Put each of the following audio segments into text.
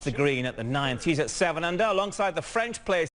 the green at the 9th. She's at 7 under alongside the French player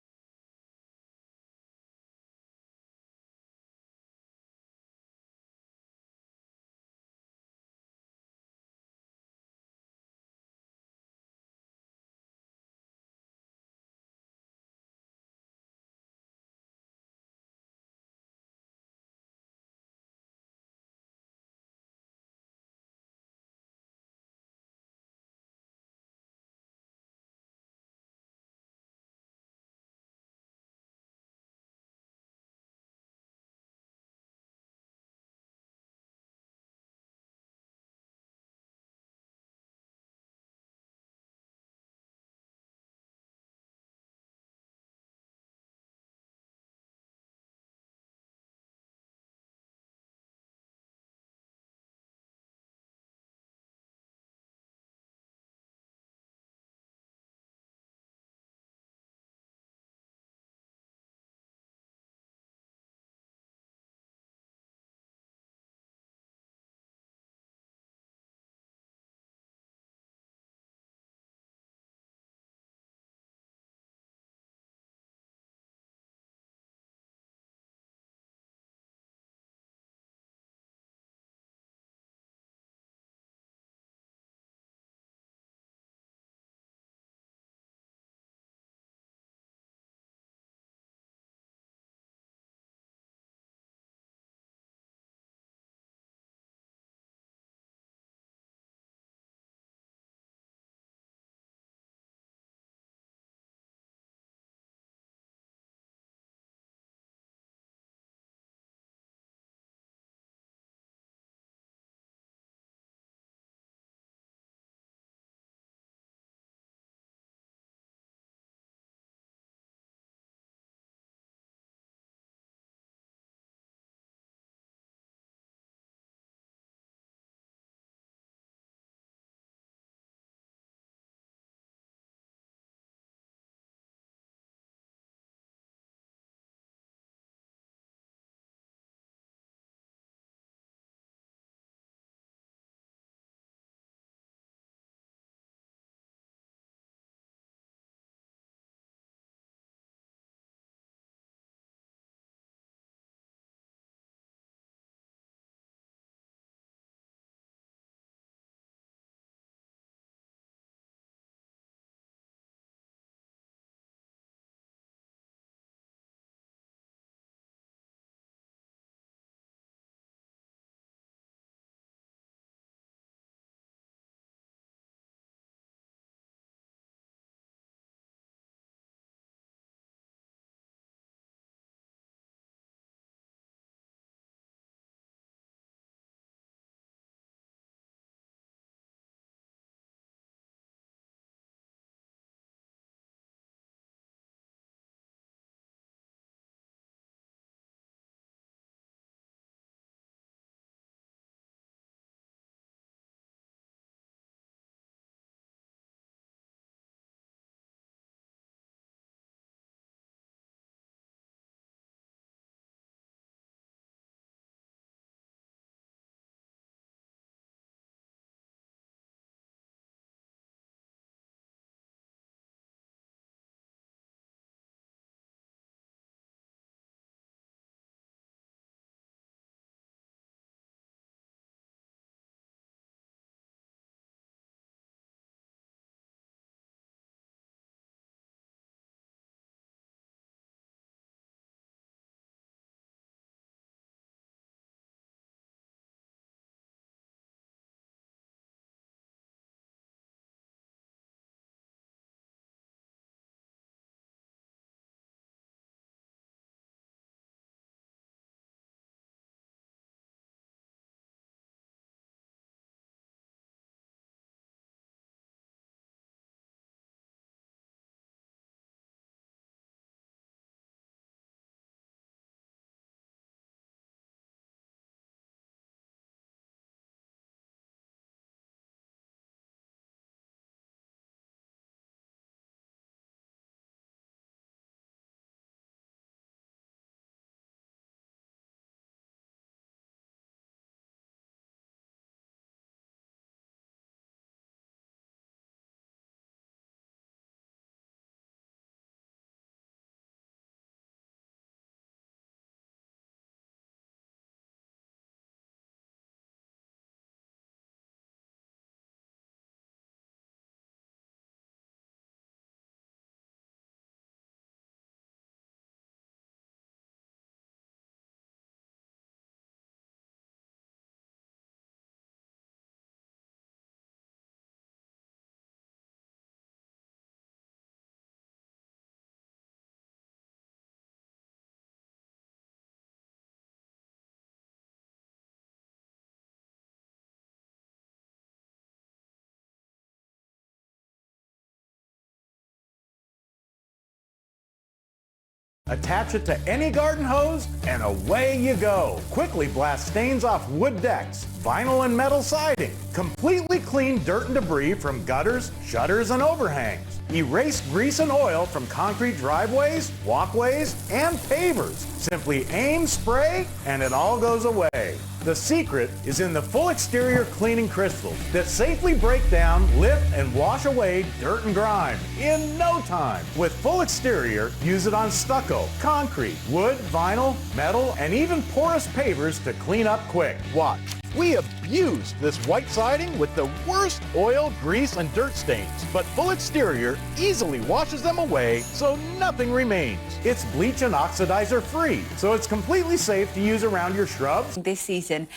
Attach it to any garden hose and away you go. Quickly blast stains off wood decks, vinyl and metal siding. Completely clean dirt and debris from gutters, shutters, and overhangs. Erase grease and oil from concrete driveways, walkways, and pavers. Simply aim, spray, and it all goes away. The secret is in the full exterior cleaning crystals that safely break down, lift, and wash away dirt and grime in no time. With full exterior, use it on stucco, concrete, wood, vinyl, metal, and even porous pavers to clean up quick. Watch. We abused this white siding with the worst oil, grease, and dirt stains, but full exterior easily washes them away so nothing remains. It's bleach and oxidizer free, so it's completely safe to use around your shrubs. This season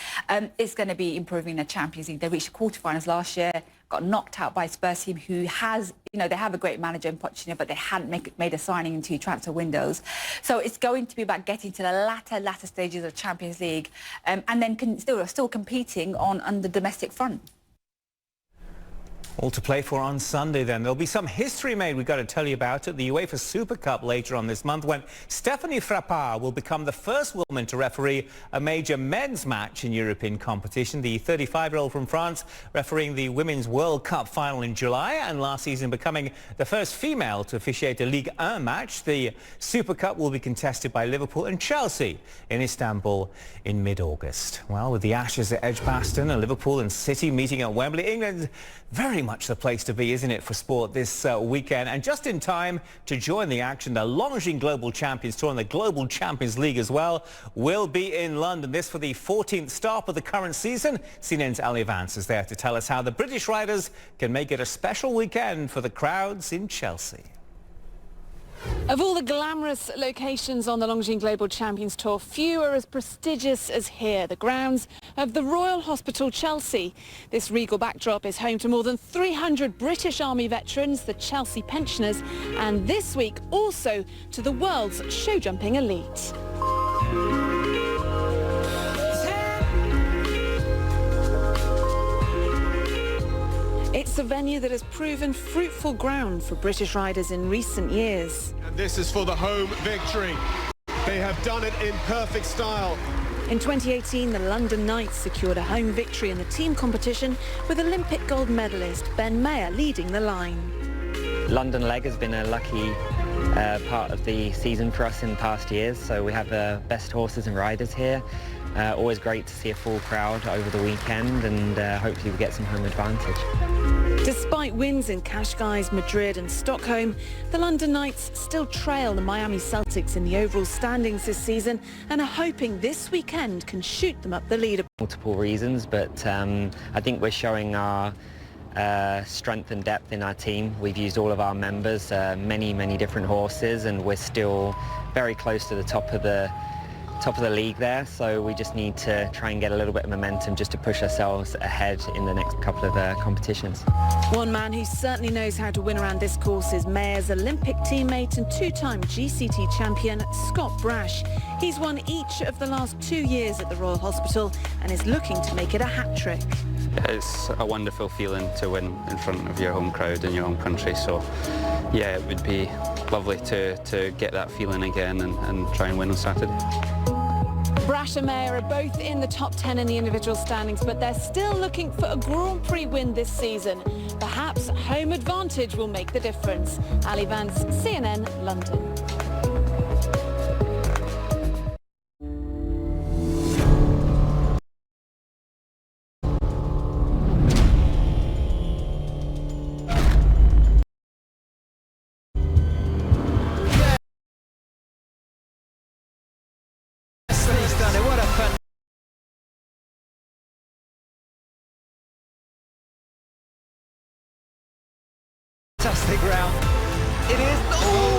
is going to be improving the Champions League. They reached the quarterfinals last year, got knocked out by a Spurs team who has, they have a great manager in Pochettino, but they hadn't made a signing into transfer windows. So it's going to be about getting to the latter stages of Champions League and then still competing on the domestic front. All to play for on Sunday then. There'll be some history made, we've got to tell you about it. The UEFA Super Cup later on this month when Stéphanie Frappart will become the first woman to referee a major men's match in European competition. The 35-year-old from France refereeing the Women's World Cup final in July and last season becoming the first female to officiate a Ligue 1 match. The Super Cup will be contested by Liverpool and Chelsea in Istanbul in mid-August. Well, with the Ashes at Edgbaston and Liverpool and City meeting at Wembley, England very much the place to be, isn't it, for sport this weekend? And just in time to join the action, the Longines Global Champions Tour and the Global Champions League as well will be in London. This for the 14th stop of the current season. CNN's Ali Vance is there to tell us how the British riders can make it a special weekend for the crowds in Chelsea. Of all the glamorous locations on the Longines Global Champions Tour, few are as prestigious as here, the grounds of the Royal Hospital Chelsea. This regal backdrop is home to more than 300 British Army veterans, the Chelsea pensioners, and this week also to the world's show jumping elite. It's a venue that has proven fruitful ground for British riders in recent years. And this is for the home victory. They have done it in perfect style. In 2018, the London Knights secured a home victory in the team competition with Olympic gold medalist Ben Mayer leading the line. London leg has been a lucky part of the season for us in past years, so we have the best horses and riders here. Always great to see a full crowd over the weekend, and hopefully we get some home advantage. Despite wins in Cascais, Madrid and Stockholm, the London Knights still trail the Miami Celtics in the overall standings this season and are hoping this weekend can shoot them up the leaderboard. Multiple reasons, but I think we're showing our strength and depth in our team. We've used all of our members, many different horses, and we're still very close to the top of the league there, so we just need to try and get a little bit of momentum just to push ourselves ahead in the next couple of competitions. One man who certainly knows how to win around this course is Mayer's Olympic teammate and two-time GCT champion Scott Brash. He's won each of the last 2 years at the Royal Hospital and is looking to make it a hat-trick. It's a wonderful feeling to win in front of your home crowd in your home country, so yeah, it would be lovely to get that feeling again and try and win on Saturday. Brash and Mayer are both in the top 10 in the individual standings, but they're still looking for a Grand Prix win this season. Perhaps home advantage will make the difference. Ali Vance, CNN, London. What a fantastic round. It is. Oh!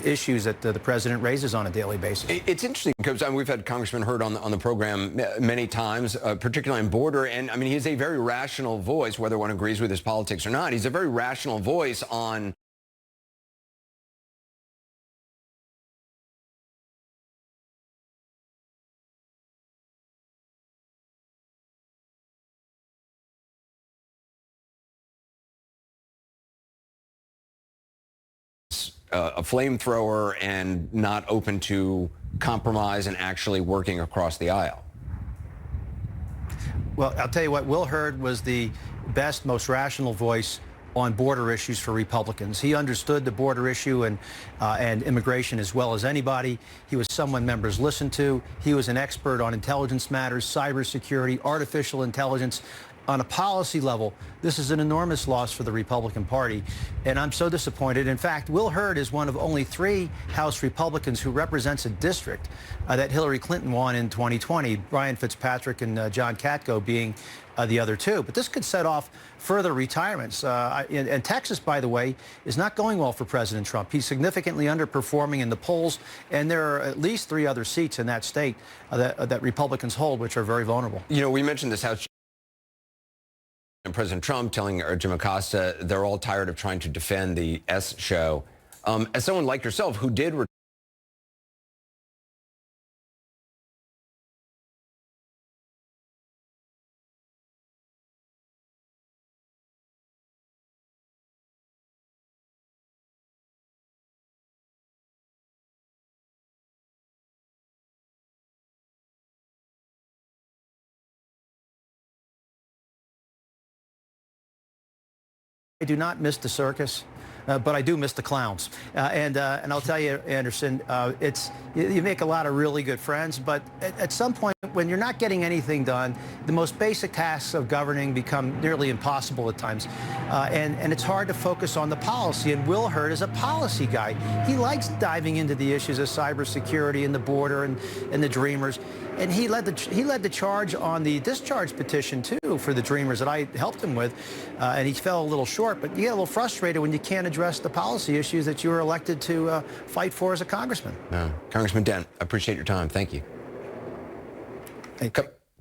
issues that the president raises on a daily basis. It's interesting because we've had Congressman Hurd on the program many times, particularly on border, and I mean he's a very rational voice, whether one agrees with his politics or not. He's a very rational voice on a flamethrower and not open to compromise and actually working across the aisle. Well, I'll tell you what, Will Hurd was the best, most rational voice on border issues for Republicans. He understood the border issue and immigration as well as anybody. He was someone members listened to. He was an expert on intelligence matters, cybersecurity, artificial intelligence. On a policy level, this is an enormous loss for the Republican Party, and I'm so disappointed. In fact, Will Hurd is one of only 3 House Republicans who represents a district that Hillary Clinton won in 2020, Brian Fitzpatrick and John Katko being the other 2. But this could set off further retirements. And Texas, by the way, is not going well for President Trump. He's significantly underperforming in the polls, and there are at least 3 other seats in that state that Republicans hold, which are very vulnerable. You know, we mentioned this House and President Trump telling Jim Acosta they're all tired of trying to defend the S show. As someone like yourself who did I do not miss the circus, but I do miss the clowns. And I'll tell you, Anderson, you make a lot of really good friends, but at some point, when you're not getting anything done, the most basic tasks of governing become nearly impossible at times. And it's hard to focus on the policy. And Will Hurd is a policy guy. He likes diving into the issues of cybersecurity and the border and the Dreamers. And he led the charge on the discharge petition, too, for the Dreamers that I helped him with. And he fell a little short. But you get a little frustrated when you can't address the policy issues that you were elected to fight for as a congressman. Congressman Dent, I appreciate your time. Thank you.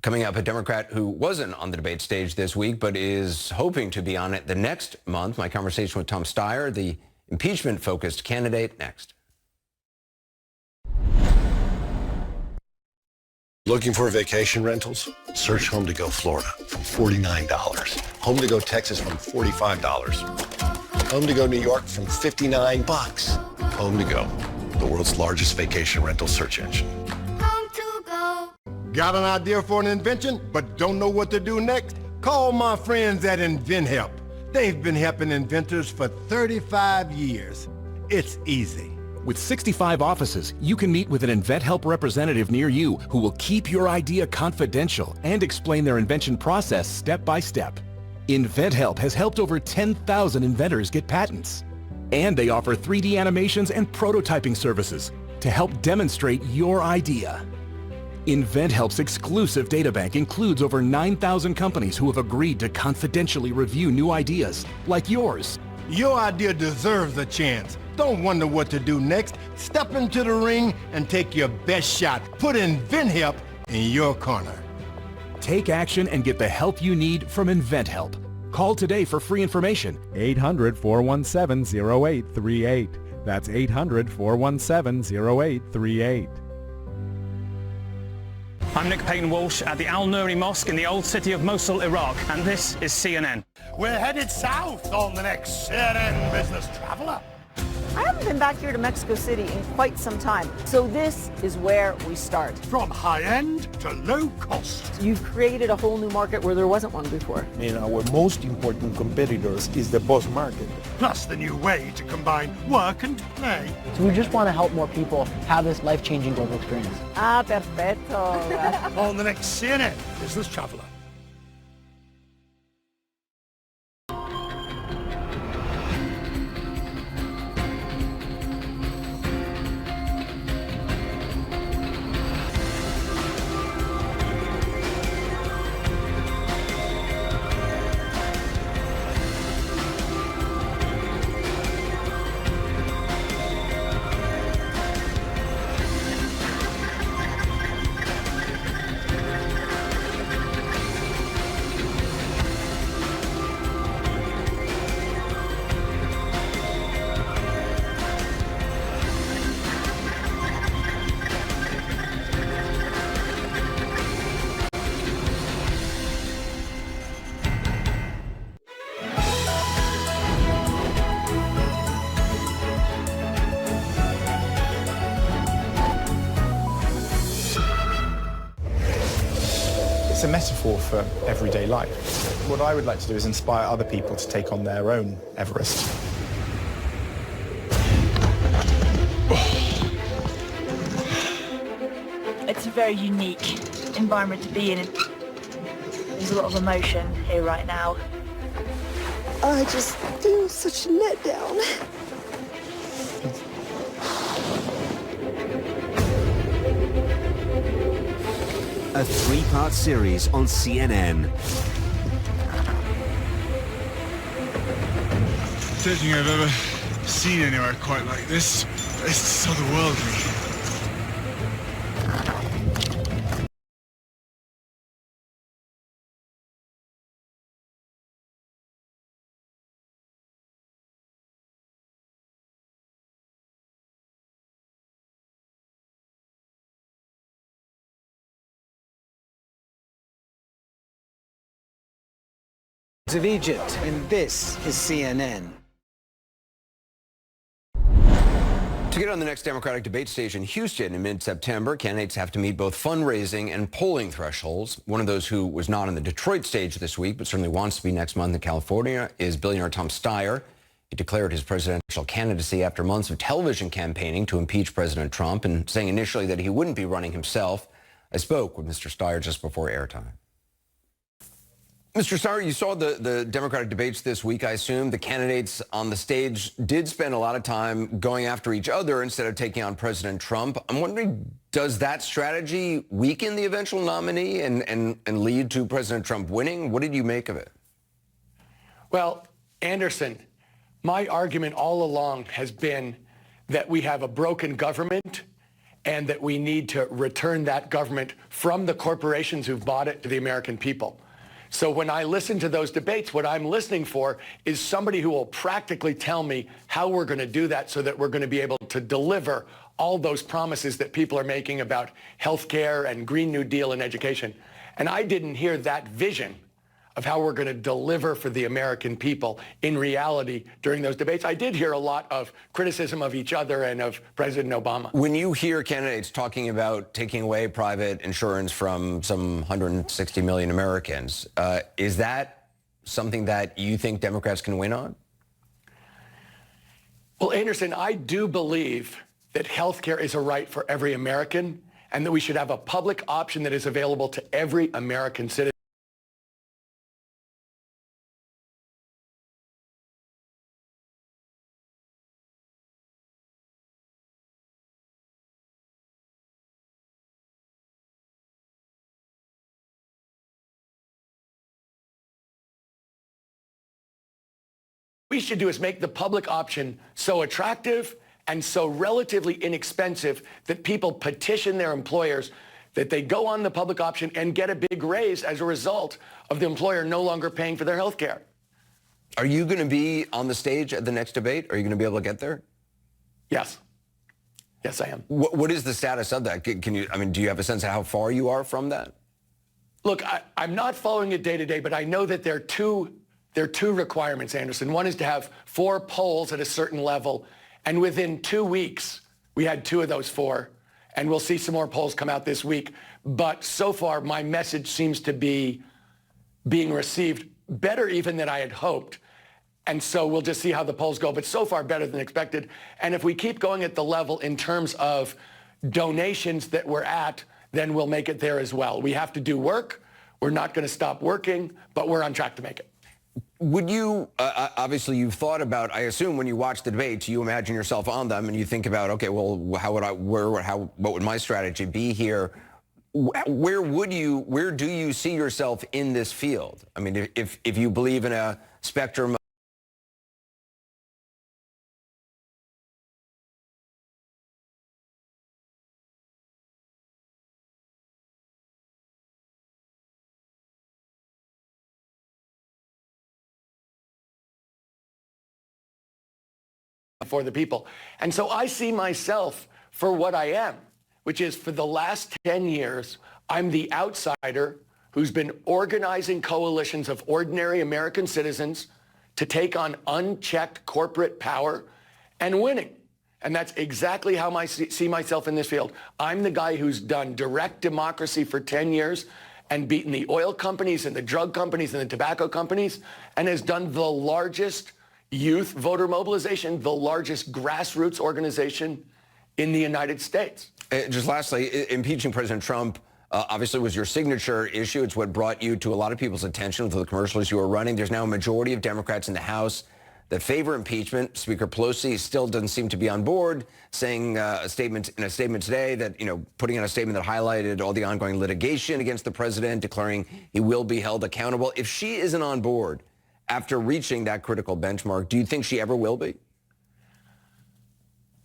Coming up, a Democrat who wasn't on the debate stage this week but is hoping to be on it the next month. My conversation with Tom Steyer, the impeachment-focused candidate, next. Looking for vacation rentals? Search Home to Go Florida from $49. Home to Go Texas from $45. Home to Go New York from $59. Home to Go, the world's largest vacation rental search engine. Home to Go. Got an idea for an invention, but don't know what to do next? Call my friends at InventHelp. They've been helping inventors for 35 years. It's easy. With 65 offices, you can meet with an InventHelp representative near you who will keep your idea confidential and explain their invention process step by step. InventHelp has helped over 10,000 inventors get patents. And they offer 3D animations and prototyping services to help demonstrate your idea. InventHelp's exclusive databank includes over 9,000 companies who have agreed to confidentially review new ideas, like yours. Your idea deserves a chance. Don't wonder what to do next. Step into the ring and take your best shot. Put InventHelp in your corner. Take action and get the help you need from InventHelp. Call today for free information. 800-417-0838. That's 800-417-0838. I'm Nick Payton-Walsh at the Al-Nuri Mosque in the old city of Mosul, Iraq, and this is CNN. We're headed south on the next CNN Business Traveler. I haven't been back here to Mexico City in quite some time, so this is where we start. From high-end to low cost. You've created a whole new market where there wasn't one before. And our most important competitors is the bus market. Plus the new way to combine work and play. So we just want to help more people have this life-changing global experience. Ah, perfecto. On the next CNN Business Traveler. It's a metaphor for everyday life. What I would like to do is inspire other people to take on their own Everest. It's a very unique environment to be in. There's a lot of emotion here right now. I just feel such a letdown. A three-part series on CNN. I don't think I've ever seen anywhere quite like this. It's otherworldly. Of Egypt, and this is CNN. To get on the next Democratic debate stage in Houston in mid-September, candidates have to meet both fundraising and polling thresholds. One of those who was not on the Detroit stage this week, but certainly wants to be next month in California, is billionaire Tom Steyer. He declared his presidential candidacy after months of television campaigning to impeach President Trump and saying initially that he wouldn't be running himself. I spoke with Mr. Steyer just before airtime. Mr. Steyer, you saw the Democratic debates this week. I assume the candidates on the stage did spend a lot of time going after each other instead of taking on President Trump. I'm wondering, does that strategy weaken the eventual nominee and lead to President Trump winning? What did you make of it? Well, Anderson, my argument all along has been that we have a broken government and that we need to return that government from the corporations who've bought it to the American people. So when I listen to those debates, what I'm listening for is somebody who will practically tell me how we're going to do that so that we're going to be able to deliver all those promises that people are making about health care and Green New Deal and education. And I didn't hear that vision of how we're going to deliver for the American people in reality during those debates. I did hear a lot of criticism of each other and of President Obama. When you hear candidates talking about taking away private insurance from some 160 million Americans, is that something that you think Democrats can win on? Well, Anderson, I do believe that health care is a right for every American and that we should have a public option that is available to every American citizen. What we should do is make the public option so attractive and so relatively inexpensive that people petition their employers that they go on the public option and get a big raise as a result of the employer no longer paying for their health care. Are you going to be on the stage at the next debate? Are you going to be able to get there? Yes. Yes, I am. What is the status of that? Can you, I mean, do you have a sense of how far you are from that? Look, I'm not following it day to day, but I know that there are two requirements, Anderson. One is to have 4 polls at a certain level. And within 2 weeks, we had 2 of those 4. And we'll see some more polls come out this week. But so far, my message seems to be being received better even than I had hoped. And so we'll just see how the polls go. But so far, better than expected. And if we keep going at the level in terms of donations that we're at, then we'll make it there as well. We have to do work. We're not going to stop working, but we're on track to make it. Would you, obviously you've thought about, I assume when you watch the debates, you imagine yourself on them and you think about, okay, well, what would my strategy be here? Where do you see yourself in this field? I mean, if you believe in a spectrum for the people. And so I see myself for what I am, which is for the last 10 years, I'm the outsider who's been organizing coalitions of ordinary American citizens to take on unchecked corporate power and winning. And that's exactly how I see myself in this field. I'm the guy who's done direct democracy for 10 years and beaten the oil companies and the drug companies and the tobacco companies, and has done the largest youth voter mobilization, the largest grassroots organization in the United States. Just lastly, impeaching President Trump obviously was your signature issue. It's what brought you to a lot of people's attention with the commercials you were running. There's now a majority of Democrats in the House that favor impeachment. Speaker Pelosi still doesn't seem to be on board, saying in a statement today that, putting out a statement that highlighted all the ongoing litigation against the president, declaring he will be held accountable. If she isn't on board after reaching that critical benchmark, do you think she ever will be?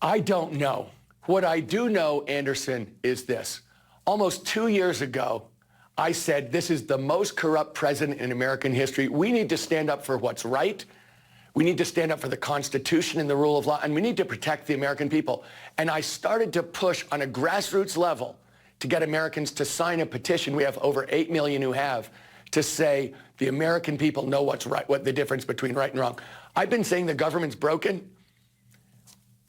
I don't know. What I do know, Anderson, is this. Almost 2 years ago, I said this is the most corrupt president in American history. We need to stand up for what's right. We need to stand up for the Constitution and the rule of law, and we need to protect the American people. And I started to push on a grassroots level to get Americans to sign a petition. We have over 8 million who have, to say the American people know what's right, what the difference between right and wrong. I've been saying the government's broken.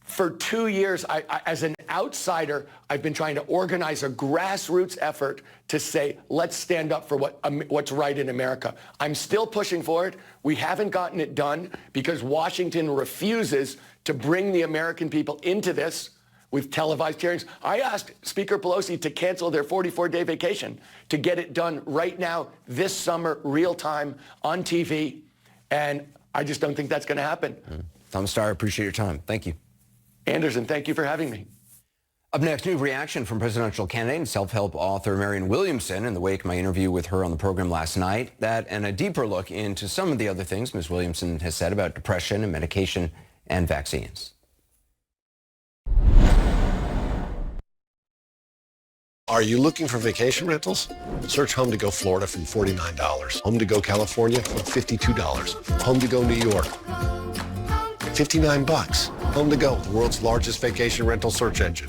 For 2 years, as an outsider, I've been trying to organize a grassroots effort to say, let's stand up for what's right in America. I'm still pushing for it. We haven't gotten it done because Washington refuses to bring the American people into this with televised hearings. I asked Speaker Pelosi to cancel their 44-day vacation to get it done right now, this summer, real time, on TV, and I just don't think that's going to happen. Tom Steyer, appreciate your time. Thank you. Anderson, thank you for having me. Up next, new reaction from presidential candidate and self-help author Marianne Williamson in the wake of my interview with her on the program last night. That and a deeper look into some of the other things Ms. Williamson has said about depression and medication and vaccines. Are you looking for vacation rentals? Search Home to Go Florida from $49. Home to Go California from $52. Home to Go New York, $59. Home to Go, the world's largest vacation rental search engine.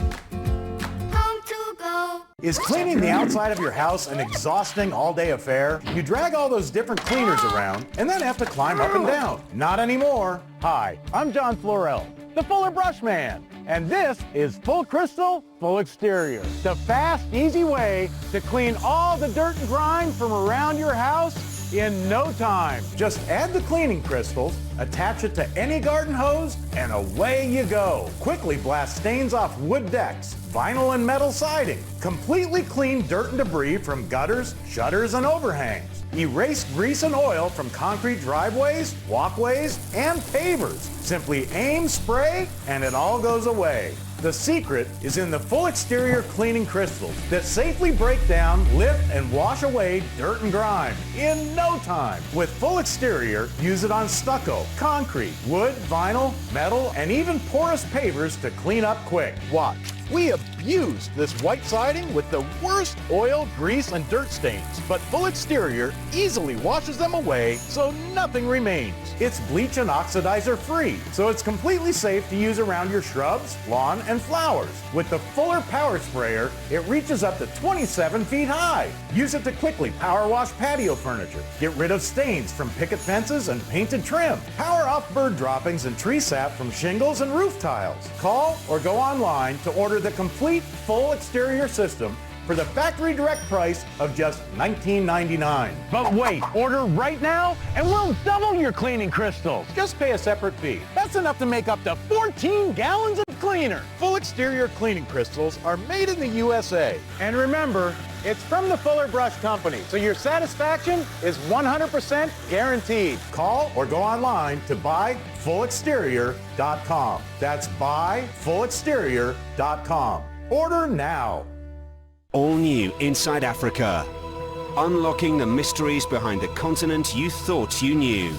Is cleaning the outside of your house an exhausting all-day affair? You drag all those different cleaners around and then have to climb up and down. Not anymore. Hi, I'm John Florell, the Fuller Brush Man, and this is Full Crystal Full Exterior, the fast, easy way to clean all the dirt and grime from around your house in no time. Just add the cleaning crystals, attach it to any garden hose, and away you go. Quickly blast stains off wood decks, vinyl and metal siding. Completely clean dirt and debris from gutters, shutters, and overhangs. Erase grease and oil from concrete driveways, walkways, and pavers. Simply aim, spray, and it all goes away. The secret is in the Full Exterior cleaning crystals that safely break down, lift, and wash away dirt and grime in no time. With Full Exterior, use it on stucco, concrete, wood, vinyl, metal, and even porous pavers to clean up quick. Watch. We abused this white siding with the worst oil, grease, and dirt stains, but Full Exterior easily washes them away so nothing remains. It's bleach and oxidizer free, so it's completely safe to use around your shrubs, lawn, and flowers. With the Fuller Power Sprayer, it reaches up to 27 feet high. Use it to quickly power wash patio furniture, get rid of stains from picket fences and painted trim, power off bird droppings and tree sap from shingles and roof tiles. Call or go online to order the complete Full Exterior system for the factory direct price of just $19.99. But wait, order right now and we'll double your cleaning crystals. Just pay a separate fee. That's enough to make up to 14 gallons of cleaner. Full Exterior cleaning crystals are made in the USA. And remember, it's from the Fuller Brush Company, so your satisfaction is 100% guaranteed. Call or go online to buyfullexterior.com. That's buyfullexterior.com. Order now. All new Inside Africa. Unlocking the mysteries behind the continent you thought you knew.